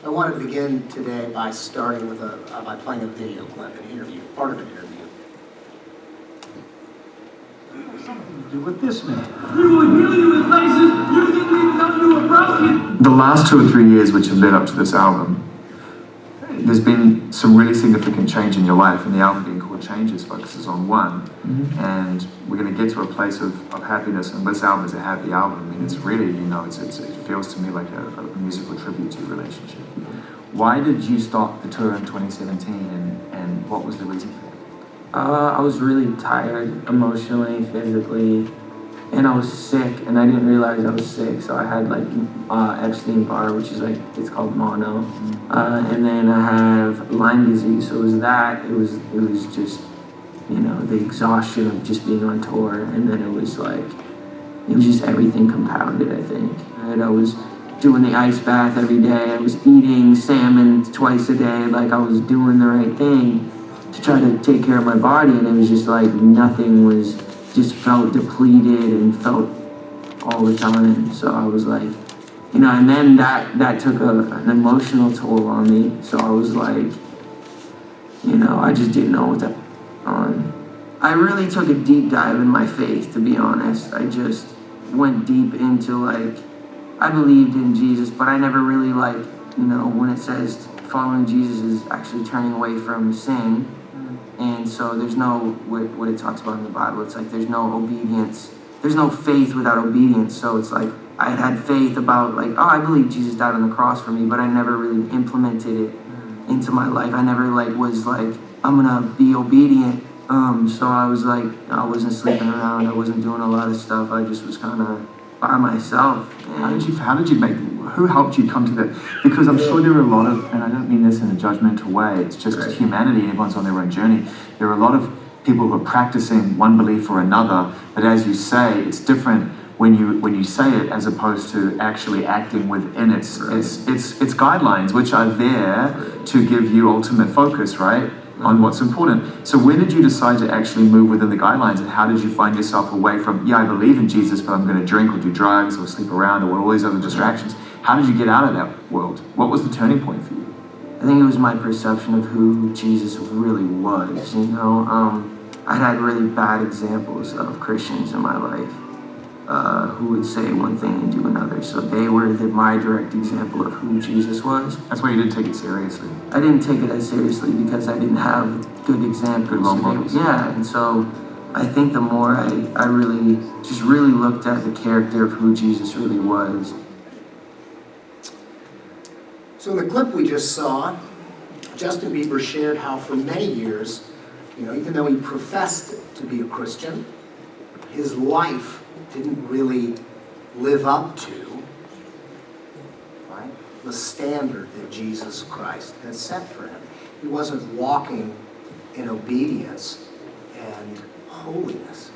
I wanted to begin today by starting with by playing a video clip, an interview, part of an interview. Something to do with this man. We will heal you in places you didn't even know you were broken. The last 2 or 3 years which have led up to this album, there's been some really significant change in your life, and the album being called Changes focuses on one. And we're going to get to a place of happiness, and this album is a happy album. I mean, it's really, it feels to me like a musical tribute to your relationship. Why did you stop the tour in 2017, and what was the reason for that? I was really tired emotionally, physically, and I was sick, and I didn't realize I was sick, so I had like Epstein-Barr, which is like, it's called mono, and then I have Lyme disease, so it was that, it was just, the exhaustion of just being on tour, and then it was just everything compounded, I think. And I was doing the ice bath every day, I was eating salmon twice a day, like I was doing the right thing to try to take care of my body, and it was just like nothing was, just felt depleted and felt all the time. So I was like, and then that took an emotional toll on me. So I was like, I just didn't know what to on. I really took a deep dive in my faith, to be honest. I just went deep into I believed in Jesus, but I never really when it says following Jesus is actually turning away from sin. And so there's no, what it talks about in the Bible, it's like there's no obedience, there's no faith without obedience. So it's like I had faith about I believe Jesus died on the cross for me, but I never really implemented it into my life. I never was I'm gonna be obedient. So I was I wasn't sleeping around, I wasn't doing a lot of stuff, I just was kind of by myself. And who helped you come to that? Because I'm sure there are a lot of, and I don't mean this in a judgmental way, it's just humanity, everyone's on their own journey. There are a lot of people who are practicing one belief or another, but as you say, it's different when you say it as opposed to actually acting within its guidelines, which are there to give you ultimate focus, right? On what's important. So when did you decide to actually move within the guidelines, and how did you find yourself away from, I believe in Jesus, but I'm going to drink or do drugs or sleep around or all these other distractions? How did you get out of that world? What was the turning point for you? I think it was my perception of who Jesus really was, I had really bad examples of Christians in my life who would say one thing and do another. So they were my direct example of who Jesus was. That's why you didn't take it seriously. I didn't take it as seriously because I didn't have good examples. Good role models. Yeah, and so I think the more I really looked at the character of who Jesus really was. So in the clip we just saw, Justin Bieber shared how for many years, even though he professed to be a Christian, his life didn't really live up to the standard that Jesus Christ has set for him. He wasn't walking in obedience and holiness.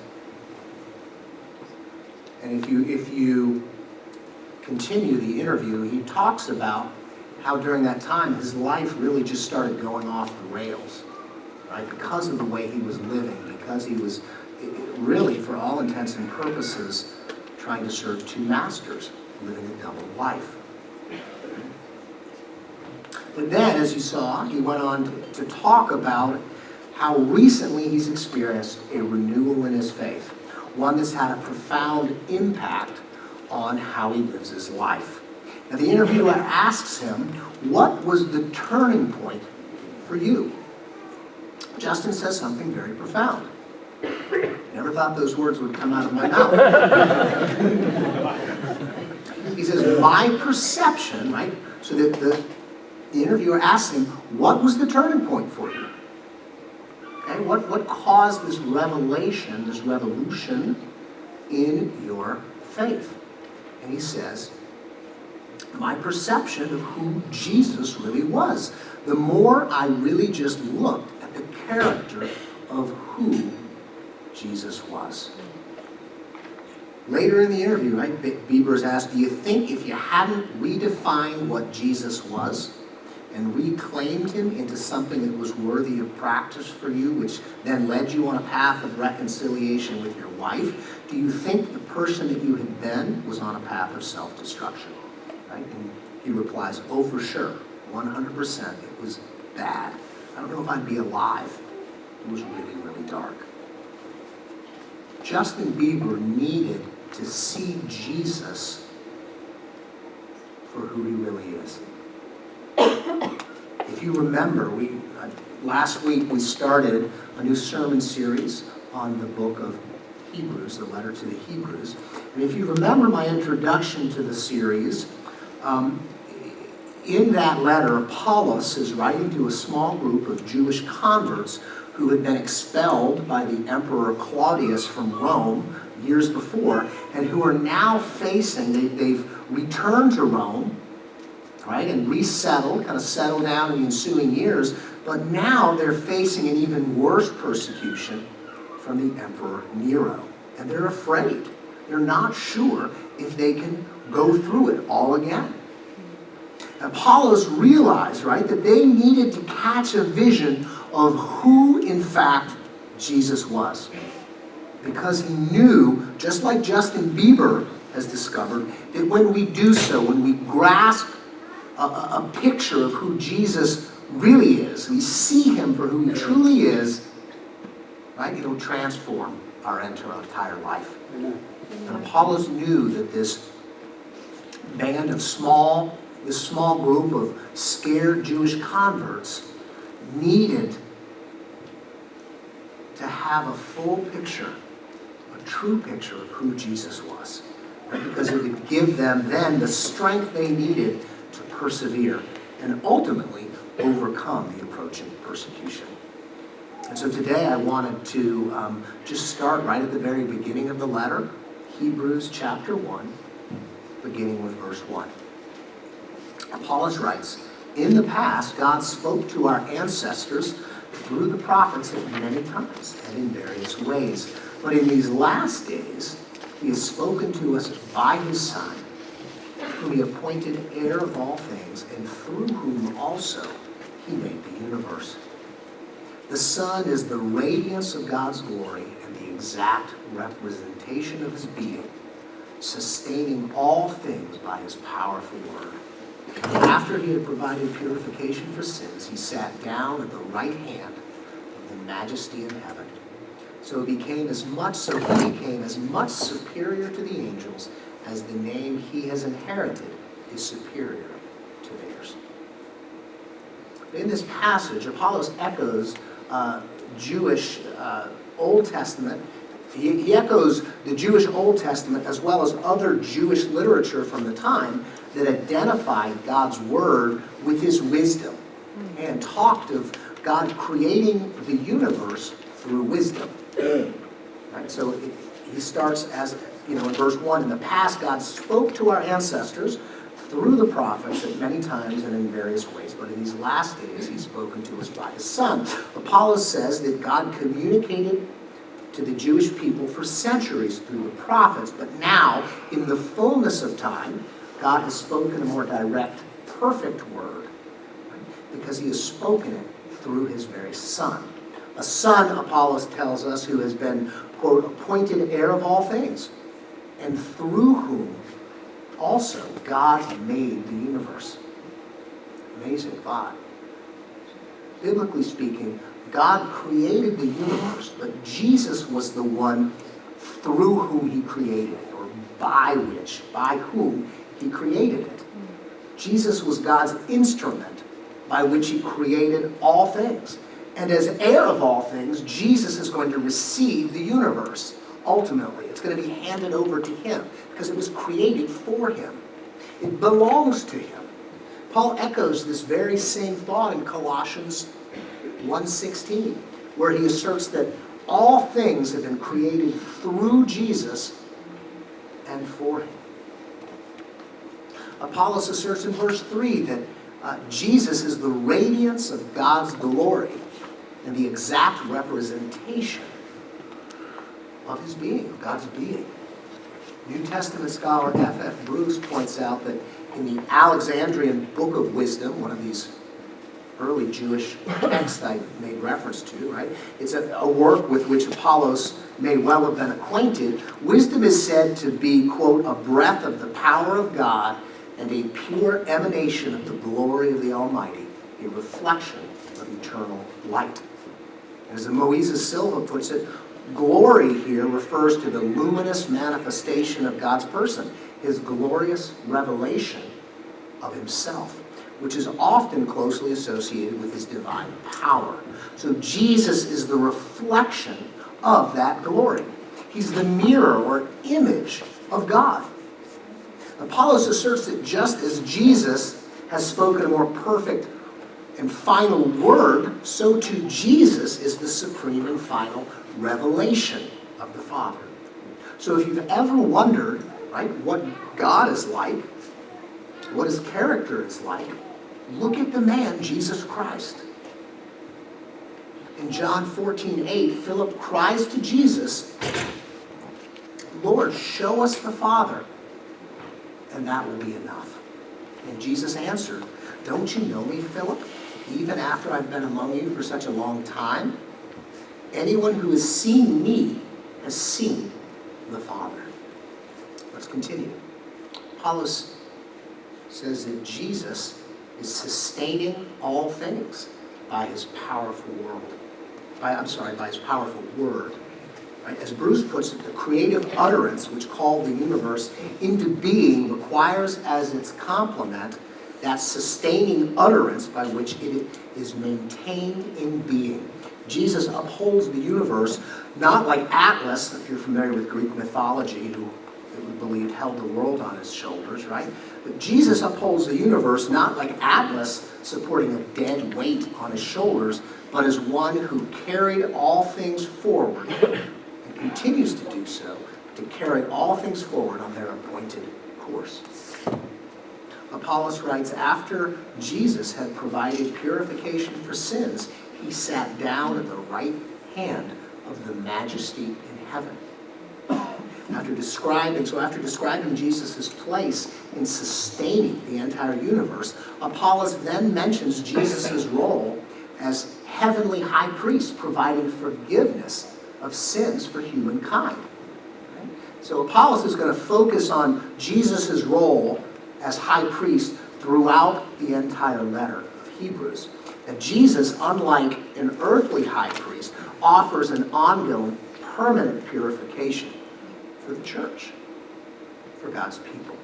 And if you continue the interview, he talks about how during that time his life really just started going off the rails, right? Because of the way he was living, because he was really, for all intents and purposes, trying to serve two masters, living a double life. But then, as you saw, he went on to talk about how recently he's experienced a renewal in his faith, one that's had a profound impact on how he lives his life. Now, the interviewer asks him, what was the turning point for you? Justin says something very profound. Never thought those words would come out of my mouth. He says, my perception, right? So the interviewer asks him, what was the turning point for you? Okay, what caused this revelation, this revolution in your faith? And he says, my perception of who Jesus really was. The more I really just looked at the character of who Jesus was. Later in the interview, right, Bieber's asked, do you think if you hadn't redefined what Jesus was and reclaimed him into something that was worthy of practice for you, which then led you on a path of reconciliation with your wife, do you think the person that you had been was on a path of self-destruction? Right? And he replies, oh, for sure. 100%. It was bad. I don't know if I'd be alive. It was really, really dark. Justin Bieber needed to see Jesus for who he really is. If you remember, last week we started a new sermon series on the book of Hebrews, the letter to the Hebrews. And if you remember my introduction to the series, in that letter, Apollos is writing to a small group of Jewish converts who had been expelled by the Emperor Claudius from Rome years before, and who are now facing, they've returned to Rome, right, and resettled, kind of settled down in the ensuing years, but now they're facing an even worse persecution from the Emperor Nero. And they're afraid. They're not sure if they can go through it all again. Apollos realized, right, that they needed to catch a vision of who, in fact, Jesus was. Because he knew, just like Justin Bieber has discovered, that when we do so, when we grasp a picture of who Jesus really is, we see him for who he truly is, right, it'll transform our entire life. And Apollos knew that this band of this small group of scared Jewish converts needed to have a full picture, a true picture of who Jesus was. Right? Because it would give them then the strength they needed to persevere and ultimately overcome the approaching persecution. And so today I wanted to just start right at the very beginning of the letter, Hebrews chapter 1, beginning with verse 1. Apollos writes, "In the past, God spoke to our ancestors through the prophets at many times and in various ways. But in these last days, he has spoken to us by his Son, whom he appointed heir of all things, and through whom also he made the universe. The Son is the radiance of God's glory and the exact representation of his being, sustaining all things by his powerful word. After he had provided purification for sins, he sat down at the right hand of the majesty in heaven. So he became as much superior to the angels as the name he has inherited is superior to theirs." In this passage, Apollos echoes Jewish Old Testament. He echoes the Jewish Old Testament as well as other Jewish literature from the time that identified God's word with his wisdom and talked of God creating the universe through wisdom. Right? So he starts as, in verse 1, in the past God spoke to our ancestors through the prophets at many times and in various ways, but in these last days he's spoken to us by his Son. Apollos says that God communicated to the Jewish people for centuries through the prophets, but now, in the fullness of time, God has spoken a more direct, perfect word, right? Because he has spoken it through his very Son. A Son, Apollos tells us, who has been, quote, appointed heir of all things, and through whom also God made the universe. Amazing thought. Biblically speaking, God created the universe, but Jesus was the one through whom he created it, or by whom he created it. Jesus was God's instrument by which he created all things. And as heir of all things, Jesus is going to receive the universe. Ultimately, it's going to be handed over to him because it was created for him. It belongs to him. Paul echoes this very same thought in Colossians 1:16, where he asserts that all things have been created through Jesus and for him. Apollos asserts in verse 3 that Jesus is the radiance of God's glory and the exact representation of his being, of God's being. New Testament scholar F.F. Bruce points out that in the Alexandrian Book of Wisdom, one of these early Jewish texts I made reference to, right? It's a work with which Apollos may well have been acquainted. Wisdom is said to be, quote, a breath of the power of God and a pure emanation of the glory of the Almighty, a reflection of eternal light. As the Moises Silva puts it, glory here refers to the luminous manifestation of God's person, his glorious revelation of himself, which is often closely associated with his divine power. So Jesus is the reflection of that glory. He's the mirror or image of God. Apollos asserts that just as Jesus has spoken a more perfect and final word, so too Jesus is the supreme and final revelation of the Father. So if you've ever wondered, right, what God is like, what his character is like, look at the man, Jesus Christ. In John 14:8, Philip cries to Jesus, Lord, show us the Father, and that will be enough. And Jesus answered, don't you know me, Philip, even after I've been among you for such a long time? Anyone who has seen me has seen the Father. Let's continue. Apollos says that Jesus is sustaining all things by his powerful word. By his powerful word. Right? As Bruce puts it, the creative utterance which called the universe into being requires as its complement that sustaining utterance by which it is maintained in being. Jesus upholds the universe not like Atlas, if you're familiar with Greek mythology, who it would believe held the world on his shoulders, right? But Jesus upholds the universe not like Atlas supporting a dead weight on his shoulders, but as one who carried all things forward and continues to do so, to carry all things forward on their appointed course. Apollos writes, after Jesus had provided purification for sins, he sat down at the right hand of the majesty in heaven. After describing Jesus' place in sustaining the entire universe, Apollos then mentions Jesus' role as heavenly high priest, providing forgiveness of sins for humankind. Okay? So Apollos is going to focus on Jesus' role as high priest throughout the entire letter of Hebrews. That Jesus, unlike an earthly high priest, offers an ongoing, permanent purification for the church, for God's people.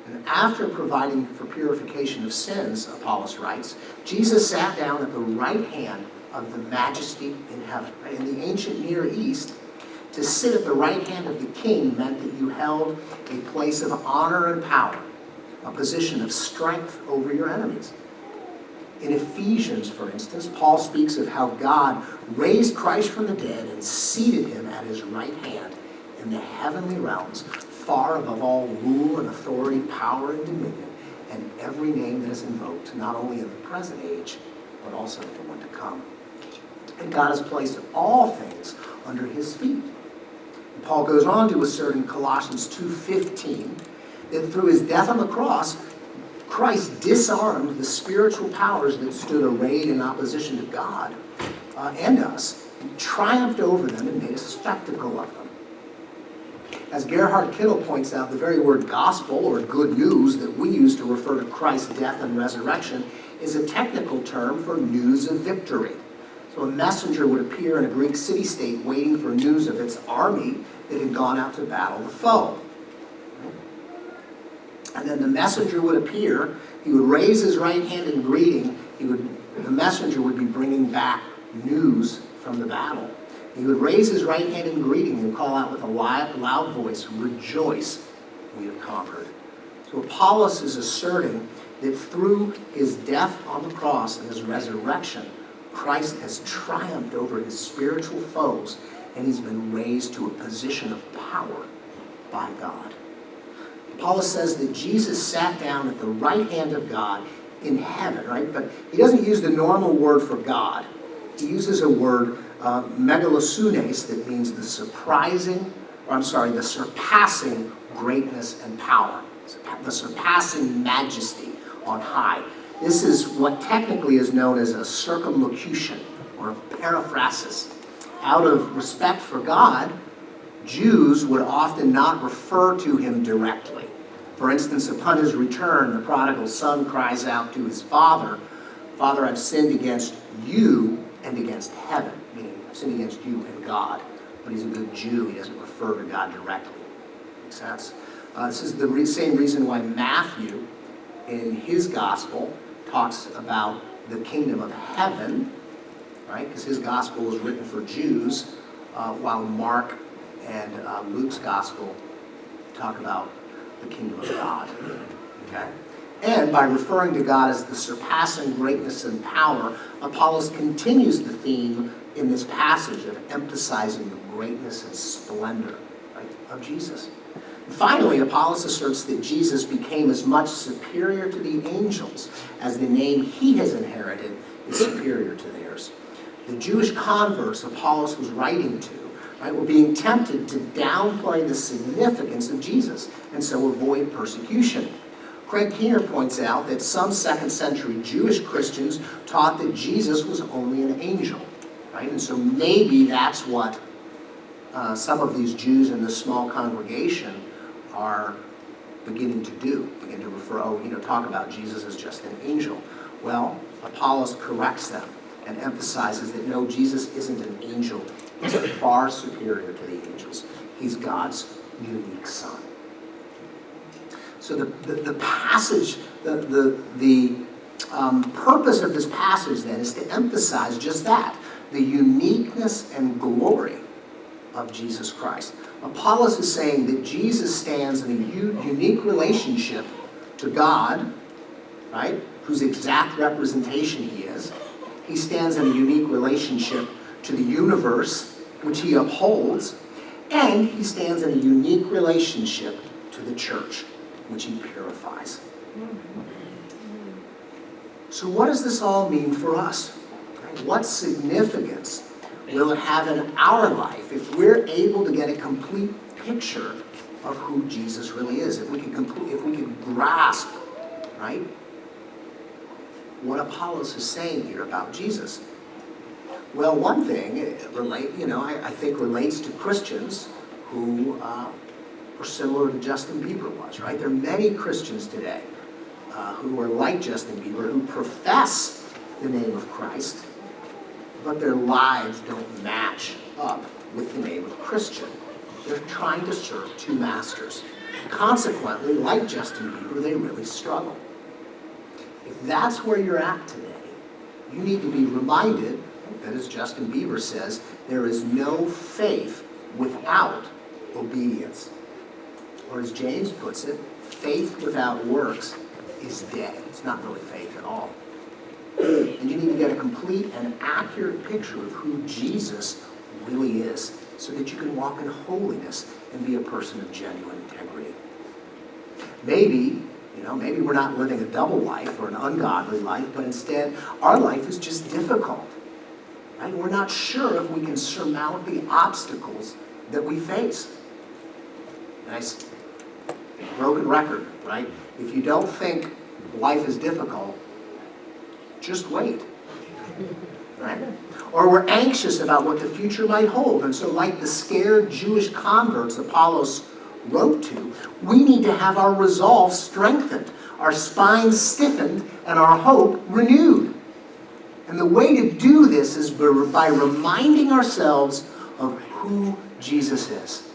And after providing for purification of sins, Apollos writes, Jesus sat down at the right hand of the majesty in heaven. Right? In the ancient Near East, to sit at the right hand of the king meant that you held a place of honor and power, a position of strength over your enemies. In Ephesians, for instance, Paul speaks of how God raised Christ from the dead and seated him at his right hand in the heavenly realms, far above all rule and authority, power and dominion, and every name that is invoked, not only in the present age, but also in the one to come. And God has placed all things under his feet. And Paul goes on to assert in Colossians 2:15 that through his death on the cross, Christ disarmed the spiritual powers that stood arrayed in opposition to God and us, and triumphed over them and made a spectacle of them. As Gerhard Kittel points out, the very word gospel, or good news, that we use to refer to Christ's death and resurrection is a technical term for news of victory. So a messenger would appear in a Greek city-state waiting for news of its army that had gone out to battle the foe. And then the messenger would appear, he would raise his right hand in greeting, the messenger would be bringing back news from the battle. He would raise his right hand in greeting and call out with a loud voice, rejoice, we have conquered. So Apollos is asserting that through his death on the cross and his resurrection, Christ has triumphed over his spiritual foes, and he's been raised to a position of power by God. Apollos says that Jesus sat down at the right hand of God in heaven, right? But he doesn't use the normal word for God. He uses a word, megalosunes, that means the surpassing greatness and power, the surpassing majesty on high. This is what technically is known as a circumlocution or a periphrasis. Out of respect for God, Jews would often not refer to him directly. For instance, upon his return, the prodigal son cries out to his father, "Father, I've sinned against you and against heaven," meaning I've sinned against you and God. But he's a good Jew. He doesn't refer to God directly. Makes sense? This is the same reason why Matthew, in his gospel, talks about the kingdom of heaven, right? Because his gospel was written for Jews, while Mark and Luke's gospel talk about the kingdom of God. Okay? And by referring to God as the surpassing greatness and power, Apollos continues the theme in this passage of emphasizing the greatness and splendor, right, of Jesus. And finally, Apollos asserts that Jesus became as much superior to the angels as the name he has inherited is superior to theirs. The Jewish converts Apollos was writing to, right, were being tempted to downplay the significance of Jesus and so avoid persecution. Craig Keener points out that some second century Jewish Christians taught that Jesus was only an angel, right? And so maybe that's what some of these Jews in this small congregation are beginning to do, begin to talk about Jesus as just an angel. Well, Apollos corrects them and emphasizes that no, Jesus isn't an angel. He's far superior to the angels. He's God's unique son. So the passage, the purpose of this passage then is to emphasize just that, the uniqueness and glory of Jesus Christ. Apollos is saying that Jesus stands in a unique relationship to God, right, whose exact representation he is. He stands in a unique relationship to the universe, which he upholds, and he stands in a unique relationship to the church, which he purifies. So what does this all mean for us? What significance will it have in our life if we're able to get a complete picture of who Jesus really is? If we can grasp, right, what Apollos is saying here about Jesus. Well, one thing I think relates to Christians who are similar to Justin Bieber was, right? There are many Christians today who are like Justin Bieber, who profess the name of Christ, but their lives don't match up with the name of Christian. They're trying to serve two masters. Consequently, like Justin Bieber, they really struggle. If that's where you're at today, you need to be reminded that, as Justin Bieber says, there is no faith without obedience. Or as James puts it, faith without works is dead. It's not really faith at all. And you need to get a complete and accurate picture of who Jesus really is so that you can walk in holiness and be a person of genuine integrity. Maybe we're not living a double life or an ungodly life, but instead our life is just difficult. Right? We're not sure if we can surmount the obstacles that we face. Nice broken record, right? If you don't think life is difficult, just wait. Right? Or we're anxious about what the future might hold. And so like the scared Jewish converts Apollos wrote to, we need to have our resolve strengthened, our spines stiffened, and our hope renewed. And the way to do this is by reminding ourselves of who Jesus is,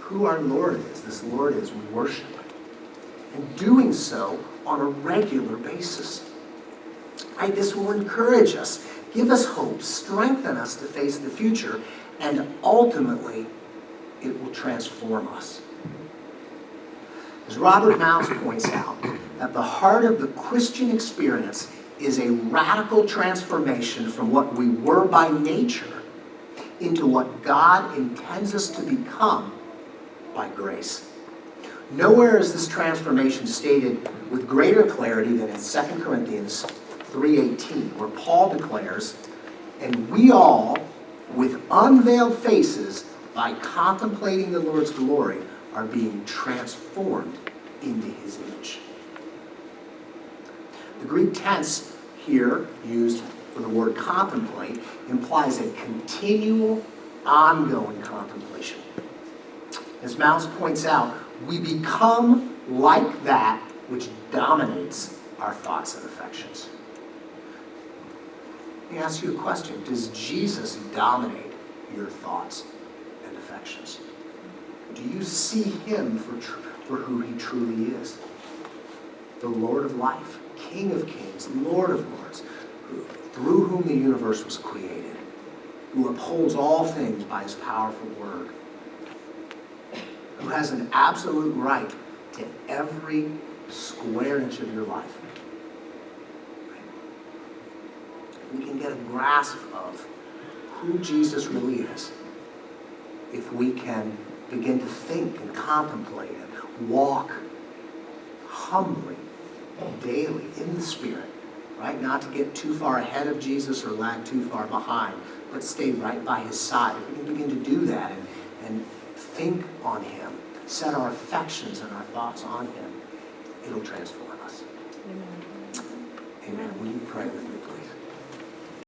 who our Lord is. This Lord is we worship. And doing so on a regular basis. Right? This will encourage us, give us hope, strengthen us to face the future, and ultimately, it will transform us. As Robert Mouse points out, at the heart of the Christian experience is a radical transformation from what we were by nature into what God intends us to become by grace. Nowhere is this transformation stated with greater clarity than in 2 Corinthians 3:18, where Paul declares, "And we all, with unveiled faces, by contemplating the Lord's glory, are being transformed into his image." The Greek tense here used for the word contemplate implies a continual, ongoing contemplation. As Mouse points out, we become like that which dominates our thoughts and affections. Let me ask you a question. Does Jesus dominate your thoughts and affections? Do you see him for who he truly is? The Lord of life, King of kings, Lord of lords, through whom the universe was created, who upholds all things by his powerful word, who has an absolute right to every square inch of your life. We can get a grasp of who Jesus really is if we can begin to think and contemplate and walk humbly, daily, in the Spirit, right? Not to get too far ahead of Jesus or lag too far behind, but stay right by his side. If we can begin to do that and think on him, set our affections and our thoughts on him, it'll transform us. Amen. Will you pray with me, please?